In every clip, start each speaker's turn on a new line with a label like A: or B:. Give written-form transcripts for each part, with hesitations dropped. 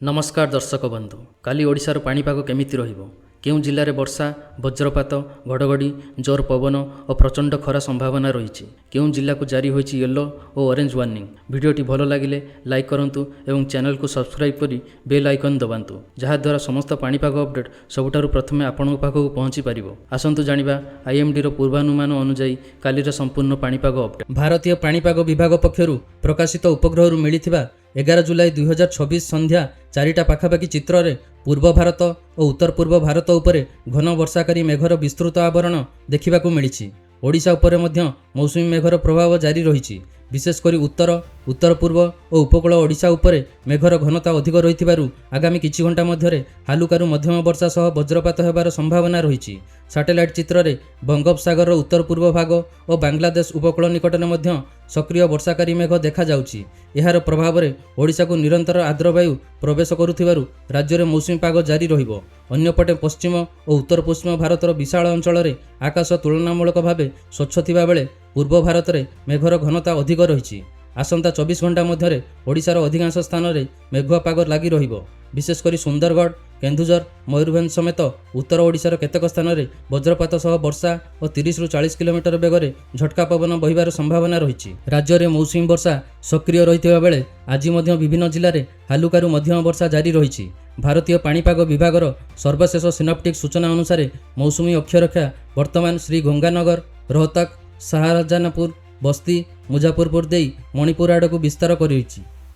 A: नमस्कार दर्शक बंधु काली ओडिशार पाणीपाग केमिति रहिबो केउं जिल्लारे वर्षा वज्रपात घड़घड़ी जोर पवन और प्रचंड खरा संभावना रही केउं जिल्ला को जारी होइछि येलो और ऑरेंज वार्निंग। भिडियोटी भल लागिले लाइक करंतु एवं चैनल को सब्सक्राइब करी बेल आइकन दबांतु जहा द्वारा समस्त पाणीपाग अपडेट सबुठारु प्रथमे आपनक पाखकु पहुंची पारिबो। आसंतु जानिबा आईएमडी रो पूर्वानुमान अनुसार कालीर संपूर्ण पाणीपाग अपडेट। भारतीय पाणीपाग विभाग पक्षरु प्रकाशित उपग्रहरु मिलिथिबा 11 जुलाई 2026 संध्या 4टा पाखापाखि चित्र रे पूर्व भारत और उत्तर पूर्व भारत उपरे घन वर्षाकारी मेघर विस्तृत आवरण देखिबाकू मिलिछि। ओडिशा उपरे मध्य मौसुमी मेघर प्रभाव जारी रहिछि। विशेषकर उत्तर उत्तर पूर्व और उपकूल ओडिशा उपरे मेघर घनता अधिक रहिथिबारु आगामी किछि घंटा मध्यरे हालुकारू मध्यम वर्षा सह वज्रपात हेबार संभावना रहिछि। सैटेलाइट चित्र रे बंगोपसागर उत्तर पूर्व भाग और बांग्लादेश उपकूल निकटने मध्य सक्रिय वर्षाकारी मेघ देखा जाउछि। एहार प्रभाव रे ओडिशा को निरंतर आर्द्र वायु प्रवेश करुथिबारु राज्य रे मौसुमी पाग जारी रहिबो। अन्यपटे पश्चिम और उत्तर पश्चिम भारतर विशाल अंचल रे आकाश तुलनामूलक भावे स्वच्छ थिबा बेले पूर्व भारत में मेघर घनता अधिक रही। आसंता 24 घंटा मध्य ओडिशार अधिकांश स्थान में मेघुआ पाग लगी रहिबो। विशेषकर सुंदरगढ़ केन्दुझर मयूरभंज समेत उत्तर ओडिशार केतेक स्थान में वज्रपात सह वर्षा और 30 ରୁ 40 किलोमीटर बेगर झटका पवन बहिबार संभावना रही। राज्य में मौसुमी वर्षा सक्रिय रही बेले आज विभिन्न जिले में हालुकारू मध्यम वर्षा जारी रही। भारतीय पाणीपाग विभागर सर्वशेष सिनप्टिक सूचना अनुसार मौसुमी अक्षरेखा वर्तमान श्री गंगानगर रोहतक शाहजहानपुर बस्ती मुजफ्फरपुर देई मणिपुर आड़ को विस्तार कर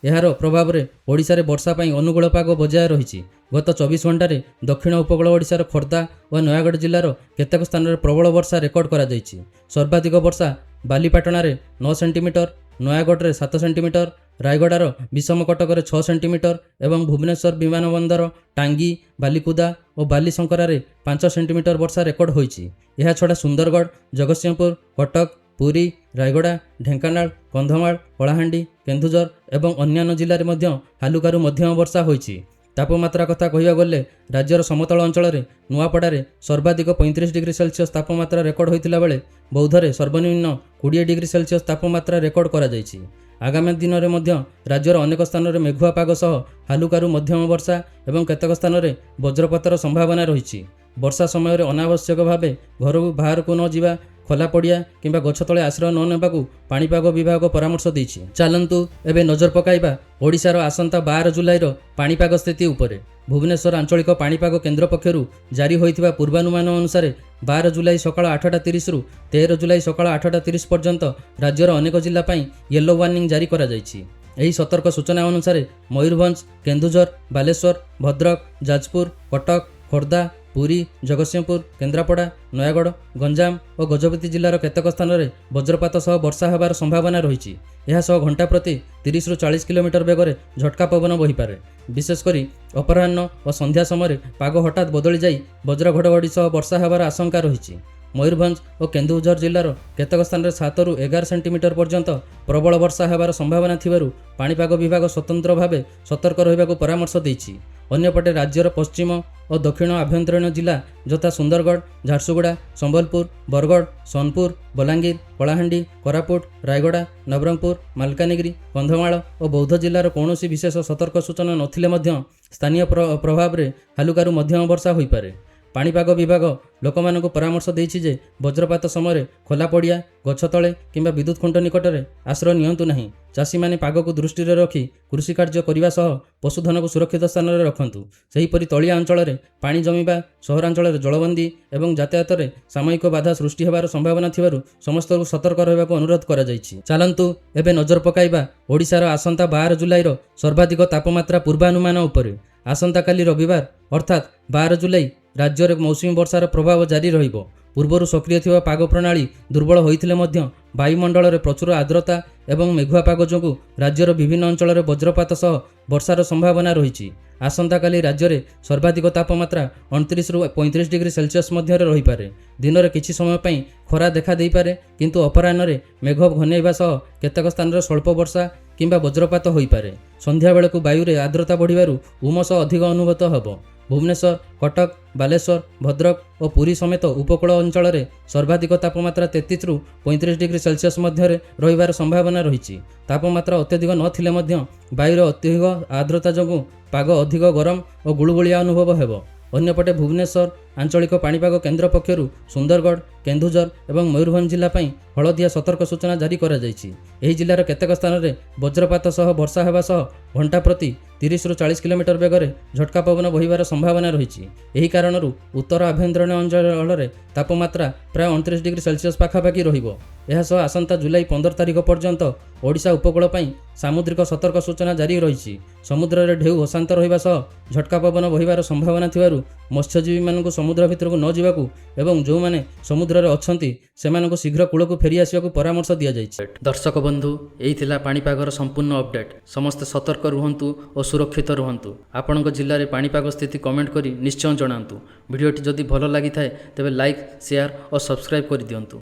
A: यार प्रभाव में ओडिशा रे वर्षा पाई अनुकूल पाग बजाय रही। गत 24 घंटे दक्षिण उपकूल ओडिशार खोर्धा और नयागढ़ जिलार केतेक स्थान में प्रबल वर्षा रेकर्ड करा जायछि। सर्वाधिक वर्षा बालीपाटना रे 9 सेंटीमीटर, नयागढ़ रे 7 सेंटीमीटर, रायगड़ार विषमकटक 6 सेंटीमीटर एवं भुवनेश्वर विमान बंदर टांगी बालीकुदा और बालीशंकरा 5 सेंटीमीटर वर्षा रेकर्ड होइछि। यह छड़ा सुंदरगढ़ जगतसिंहपुर कटक पुरी रायगड़ा ढेंकानाल कंधमाल कलाहांडी केन्दुझर एवं अन्यान्य जिले में हालुकारू मध्यम वर्षा होइछि। तापमात्रा कथा कहिबा गले राज्यर समतल अंचल में नुआपड़ारे सर्वाधिक 35 डिग्री सेल्सियस तापमात्रा रेकर्ड होइतिला बेले बौद्धरे सर्वनिम्न 20 डिग्री सेल्सियस तापमात्रा रेकर्ड करा जायछि। आगामी दिन में मध्य राज्यर अनेक स्थान में मेघुआ पाग सह हालुकारू मध्यम वर्षा एवं केतेक स्थान में वज्रपातर संभावना रही। वर्षा समय अनावश्यक भावे घर बाहर को न जिबा खोला पड़िया किंबा गछ तले आश्रय न नेबाकू पाणीपाग विभाग परामर्श देइछि। चलंतु एबे नजर पकाइबा ओडिशार आसंता 12 जुलाईर पाणीपाग स्थिति उपरे। भुवनेश्वर आंचलिक पाणीपाग केन्द्र पक्षरु जारी होइथिबा पूर्वानुमान अनुसार 12 जुलाई सकाळ 8:30 रु 13 जुलाई सकाळ 8:30 पर्यंत राज्यर अनेक जिल्ला पई येलो वार्निंग जारी करा जायछि। एही सतर्क सूचना अनुसार मयूरभंज केन्दुझर बालेश्वर भद्रक जाजपुर कटक खोर्धा पुरी जगतसिंहपुर केन्द्रापड़ा नयागढ़ गंजाम और गजपति जिलार केतेक स्थान में वज्रपात सह वर्षा होबार संभावना रही। यह सह घंटा प्रति 30 ରୁ 40 किलोमीटर बेगर झटका पवन बहिपारे। विशेषकर अपराह्न और संध्या समय पाग हठात बदली जाई वज्र घड़घड़ी सह वर्षा होबार आशंका रही। मयूरभंज और केन्दुझर जिलार केतेक स्थान में 7 ରୁ 11 सेंटीमीटर पर्यंत प्रबल वर्षा होबार संभावना थिबारु पाणीपाग विभाग स्वतंत्र भावे सतर्क रहिबाकू परामर्श देइछि। अन्यपटे राज्यर पश्चिम और दक्षिण आभ्यंतरीण जिला यथा सुंदरगढ़ झारसुगुड़ा संबलपुर बरगढ़ सोनपुर बलांगीर कलाहांडी कोरापुट रायगड़ा नवरंगपुर मालकानगिरी कंधमाल और बौद्ध जिलार कौनसी विशेष सतर्क सूचना नथिले मध्य स्थानीय प्रभाव में हालुकारू मध्यम वर्षा होइपारे। पाणीपाग विभाग लोकमानकु परामर्श देइछि जे वज्रपात समय खोला पड़िया गछ तले किंबा विद्युत खुंट निकट में आश्रय नियंतु नहीं। चाषी माने पाग को दृष्टि रखी कृषि कार्य करने सह पशुधन को सुरक्षित स्थान में रखंतु। सेहीपरि तलिया अंचल में पानी जमीबा सहरांचल जलबंदी एवं यातायात में सामयिक बाधा सृष्टि होबार संभावना थिबारु समस्त को सतर्क रहबाकू अनुरोध करा जायछि। चलंतु एबे नजर पकाइबा ओडिशार आसंता 12 जुलाईर सर्वाधिक तापमात्रा पूर्वानुमान उपरे। आसंता काली रविवार अर्थात 12 जुलाई राज्य में मौसुमी वर्षार प्रभाव जारी रहिबो। पूर्वर सक्रिय थिबा पाग प्रणाली दुर्बल होइथिले मध्य वायुमंडल में प्रचुर आर्द्रता एवं मेघुआ पाग जोगु राज्यर विभिन्न अंचल में वज्रपात सह वर्षार संभावना रही। आसंता काली राज्य में सर्वाधिक तापमात्रा 29 ରୁ 35 डिग्री सेल्सियस मध्य रहीपारे। दिन में किछि समय पई खरा देखा देई पारे किंतु अपराह्न में मेघ घनेइबा सह केतेक स्थान में स्वल्प वर्षा किंबा वज्रपात होइपारे। संध्या बेलकु वायु रे आर्द्रता बढ़िबारु उमस अधिक अनुभूत हबो। ଭୁବନେଶ୍ୱର, କଟକ, ବାଲେଶ୍ୱର, ଭଦ୍ରକ ଓ ପୁରୀ ସମେତ ଉପକୂଳ ଅଞ୍ଚଳରେ ସର୍ବାଧିକ ତାପମାତ୍ରା 33ରୁ 35 ଡିଗ୍ରୀ ସେଲସିୟସ୍ ମଧ୍ୟରେ ରହିବାର ସମ୍ଭାବନା ରହିଛି। ତାପମାତ୍ରା ଅତ୍ୟଧିକ ନଥିଲେ ମଧ୍ୟ ବାୟୁର ଅତ୍ୟଧିକ ଆର୍ଦ୍ରତା ଯୋଗୁଁ ପାଗ ଅଧିକ ଗରମ ଓ ଗୁଳୁଗୁଳିଆ ଅନୁଭବ ହେବ। ଅନ୍ୟପଟେ ଭୁବନେଶ୍ୱର ଆଞ୍ଚଳିକ ପାଣିପାଗ କେନ୍ଦ୍ର ପକ୍ଷରୁ ସୁନ୍ଦରଗଡ଼, କେନ୍ଦୁଝର ଏବଂ ମୟୂରଭଞ୍ଜ ଜିଲ୍ଲା ପାଇଁ ହଳଦିଆ ସତର୍କ ସୂଚନା ଜାରି କରାଯାଇଛି। ଏହି ଜିଲ୍ଲାର କେତେକ ସ୍ଥାନରେ ବଜ୍ରପାତ ସହ ବର୍ଷା ହେବା ସହ ଘଣ୍ଟା ପ୍ରତି 30ରୁ 40 କିଲୋମିଟର ବେଗରେ ଝଟକା ପବନ ବହିବାର ସମ୍ଭାବନା ରହିଛି। ଏହି କାରଣରୁ ଉତ୍ତର ଆଭ୍ୟନ୍ତରୀଣ ଅଞ୍ଚଳରେ ତାପମାତ୍ରା ପ୍ରାୟ 29 ଡିଗ୍ରୀ ସେଲସିୟସ୍ ପାଖାପାଖି ରହିବ। ଏହାସହ ଆସନ୍ତା ଜୁଲାଇ 15 ତାରିଖ ପର୍ଯ୍ୟନ୍ତ ଓଡ଼ିଶା ଉପକୂଳ ପାଇଁ ସାମୁଦ୍ରିକ ସତର୍କ ସୂଚନା ଜାରି ରହିଛି। ସମୁଦ୍ରରେ ଢେଉ ଅଶାନ୍ତ ରହିବା ସହ ଝଟକା ପବନ ବହିବାର ସମ୍ଭାବନା ଥିବାରୁ ମତ୍ସ୍ୟଜୀବୀମାନଙ୍କୁ ସମୁଦ୍ର ଭିତରକୁ ନ ଯିବାକୁ ଏବଂ ଯେଉଁମାନେ ସମୁଦ୍ରରେ ଅଛନ୍ତି ସେମାନଙ୍କୁ ଶୀଘ୍ର କୂଳକୁ ଫେରି ଆସିବାକୁ ପରାମର୍ଶ ଦିଆଯାଇଛି। ଦର୍ଶକ ବନ୍ଧୁ, ଏହି ଥିଲା ପାଣିପାଗର ସମ୍ପୂର୍ଣ୍ଣ ଅପଡେଟ୍। ସମସ୍ତେ ସତର୍କ ରୁହନ୍ତୁ ଓ ସୁରକ୍ଷିତ ରୁହନ୍ତୁ। ଆପଣଙ୍କ ଜିଲ୍ଲାରେ ପାଣିପାଗ ସ୍ଥିତି କମେଣ୍ଟ କରି ନିଶ୍ଚୟ ଜଣାନ୍ତୁ। ଭିଡ଼ିଓଟି ଯଦି ଭଲ ଲାଗିଥାଏ ତେବେ ଲାଇକ୍, ସେୟାର ଓ ସବସ୍କ୍ରାଇବ୍ କରିଦିଅନ୍ତୁ।